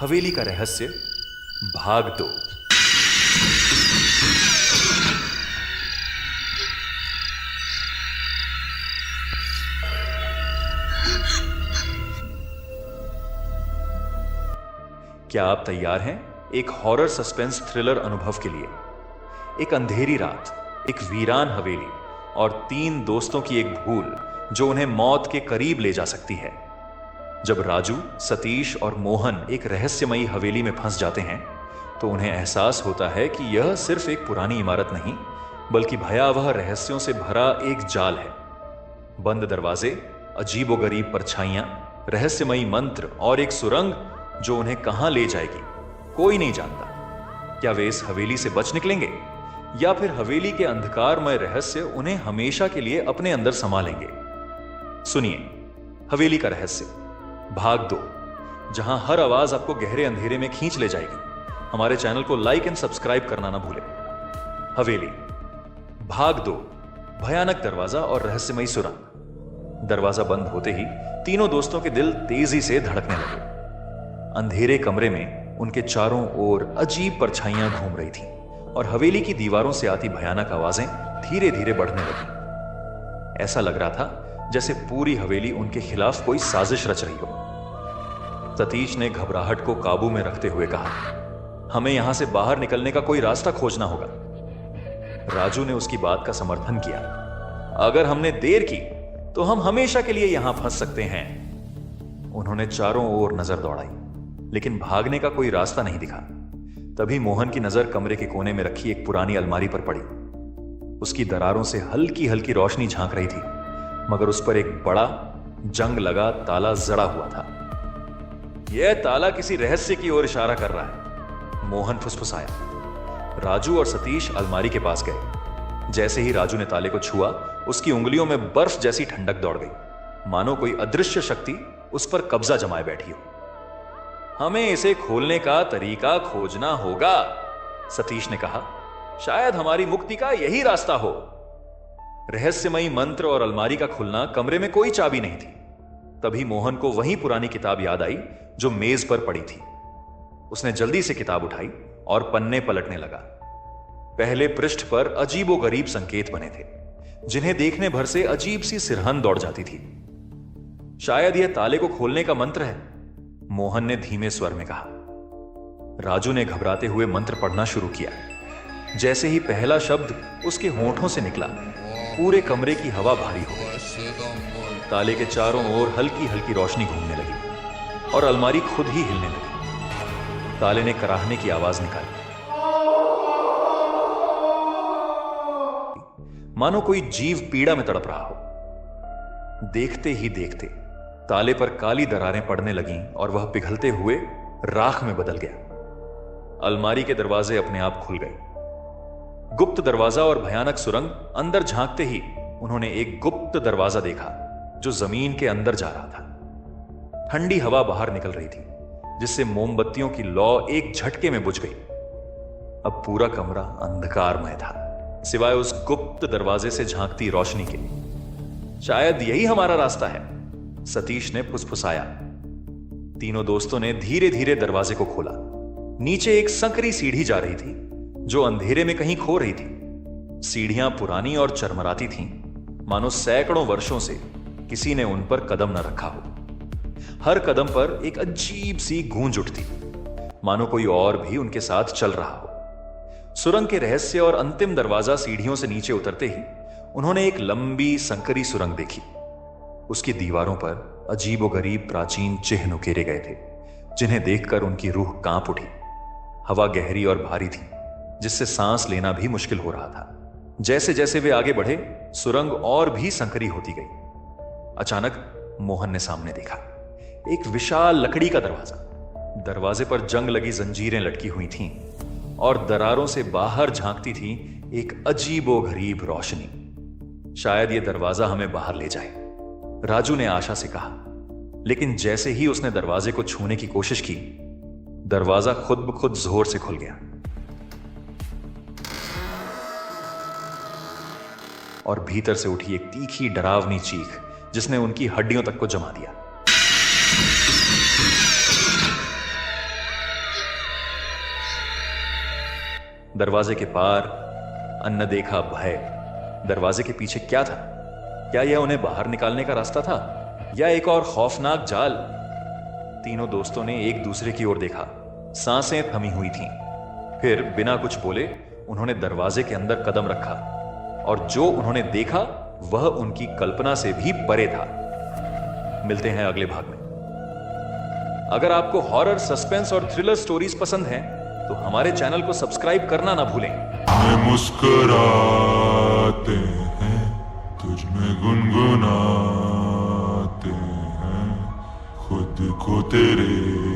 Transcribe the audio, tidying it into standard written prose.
हवेली का रहस्य भाग 2। क्या आप तैयार हैं एक हॉरर सस्पेंस थ्रिलर अनुभव के लिए? एक अंधेरी रात, एक वीरान हवेली और 3 दोस्तों की एक भूल जो उन्हें मौत के करीब ले जा सकती है। जब राजू, सतीश और मोहन एक रहस्यमयी हवेली में फंस जाते हैं तो उन्हें एहसास होता है कि यह सिर्फ एक पुरानी इमारत नहीं बल्कि भयावह रहस्यों से भरा एक जाल है। बंद दरवाजे, अजीबोगरीब परछाइयां, रहस्यमयी मंत्र और एक सुरंग जो उन्हें कहां ले जाएगी कोई नहीं जानता। क्या वे इस हवेली से बच निकलेंगे या फिर हवेली के अंधकारमय रहस्य उन्हें हमेशा के लिए अपने अंदर समा लेंगे? सुनिए हवेली का रहस्य भाग 2, जहां हर आवाज आपको गहरे अंधेरे में खींच ले जाएगी। हमारे चैनल को लाइक एंड सब्सक्राइब करना ना भूलें। हवेली भाग 2, भयानक दरवाजा और रहस्यमयी सुरंग। दरवाजा बंद होते ही तीनों दोस्तों के दिल तेजी से धड़कने लगे। अंधेरे कमरे में उनके चारों ओर अजीब परछाइयां घूम रही थीं और हवेली की दीवारों से आती भयानक आवाजें धीरे धीरे बढ़ने लगी। ऐसा लग रहा था जैसे पूरी हवेली उनके खिलाफ कोई साजिश रच रही हो। सतीश ने घबराहट को काबू में रखते हुए कहा, हमें यहां से बाहर निकलने का कोई रास्ता खोजना होगा। राजू ने उसकी बात का समर्थन किया, अगर हमने देर की तो हम हमेशा के लिए यहां फंस सकते हैं। उन्होंने चारों ओर नजर दौड़ाई लेकिन भागने का कोई रास्ता नहीं दिखा। तभी मोहन की नजर कमरे के कोने में रखी एक पुरानी अलमारी पर पड़ी। उसकी दरारों से हल्की हल्की रोशनी झांक रही थी मगर उस पर एक बड़ा जंग लगा ताला जड़ा हुआ था। यह ताला किसी रहस्य की ओर इशारा कर रहा है, मोहन फुसफुसाया। राजू और सतीश अलमारी के पास गए। जैसे ही राजू ने ताले को छुआ उसकी उंगलियों में बर्फ जैसी ठंडक दौड़ गई, मानो कोई अदृश्य शक्ति उस पर कब्जा जमाए बैठी हो। हमें इसे खोलने का तरीका खोजना होगा, सतीश ने कहा। शायद हमारी मुक्ति का यही रास्ता हो। रहस्यमयी मंत्र और अलमारी का खुलना, कमरे में कोई चाबी नहीं थी। तभी मोहन को वही पुरानी किताब याद आई जो मेज पर पड़ी थी। उसने जल्दी से किताब उठाई और पन्ने पलटने लगा। पहले पृष्ठ पर अजीबोगरीब संकेत बने थे जिन्हें देखने भर से अजीब सी सिरहन दौड़ जाती थी। शायद यह ताले को खोलने का मंत्र है, मोहन ने धीमे स्वर में कहा। राजू ने घबराते हुए मंत्र पढ़ना शुरू किया। जैसे ही पहला शब्द उसके होंठों से निकला पूरे कमरे की हवा भारी हो गई। ताले के चारों ओर हल्की हल्की रोशनी घूमने लगी और अलमारी खुद ही हिलने लगी। ताले ने कराहने की आवाज निकाली, मानो कोई जीव पीड़ा में तड़प रहा हो। देखते ही देखते ताले पर काली दरारें पड़ने लगीं और वह पिघलते हुए राख में बदल गया। अलमारी के दरवाजे अपने आप खुल गए। गुप्त दरवाजा और भयानक सुरंग। अंदर झांकते ही उन्होंने एक गुप्त दरवाजा देखा जो जमीन के अंदर जा रहा था। ठंडी हवा बाहर निकल रही थी जिससे मोमबत्तियों की लौ एक झटके में बुझ गई। अब पूरा कमरा अंधकारमय था सिवाय उस गुप्त दरवाजे से झांकती रोशनी के। शायद यही हमारा रास्ता है, सतीश ने फुसफुसाया। तीनों दोस्तों ने धीरे धीरे दरवाजे को खोला। नीचे एक संकरी सीढ़ी जा रही थी जो अंधेरे में कहीं खो रही थी। सीढ़ियां पुरानी और चरमराती थीं, मानो सैकड़ों वर्षों से किसी ने उन पर कदम न रखा हो। हर कदम पर एक अजीब सी गूंज उठती, मानो कोई और भी उनके साथ चल रहा हो। सुरंग के रहस्य और अंतिम दरवाजा सीढ़ियों से नीचे उतरते ही उन्होंने एक लंबी संकरी सुरंग देखी। उसकी दीवारों पर अजीबोगरीब प्राचीन चिन्ह उकेरे गए थे जिन्हें देखकर उनकी रूह कांप उठी। हवा गहरी और भारी थी जिससे सांस लेना भी मुश्किल हो रहा था। जैसे जैसे वे आगे बढ़े सुरंग और भी संकरी होती गई। अचानक मोहन ने सामने देखा एक विशाल लकड़ी का दरवाजा। दरवाजे पर जंग लगी जंजीरें लटकी हुई थीं और दरारों से बाहर झांकती थी एक अजीबोगरीब रोशनी। शायद यह दरवाजा हमें बाहर ले जाए, राजू ने आशा से कहा। लेकिन जैसे ही उसने दरवाजे को छूने की कोशिश की दरवाजा खुद ब खुद जोर से खुल गया और भीतर से उठी एक तीखी डरावनी चीख जिसने उनकी हड्डियों तक को जमा दिया। दरवाजे के पार अनदेखा भय। दरवाजे के पीछे क्या था? क्या यह उन्हें बाहर निकालने का रास्ता था या एक और खौफनाक जाल? तीनों दोस्तों ने एक दूसरे की ओर देखा, सांसें थमी हुई थीं। फिर बिना कुछ बोले उन्होंने दरवाजे के अंदर कदम रखा और जो उन्होंने देखा वह उनकी कल्पना से भी परे था। मिलते हैं अगले भाग में। अगर आपको हॉरर, सस्पेंस और थ्रिलर स्टोरीज पसंद हैं तो हमारे चैनल को सब्सक्राइब करना ना भूलें। मुस्कुराते हैं, तुझ में गुनगुनाते हैं, खुद को तेरे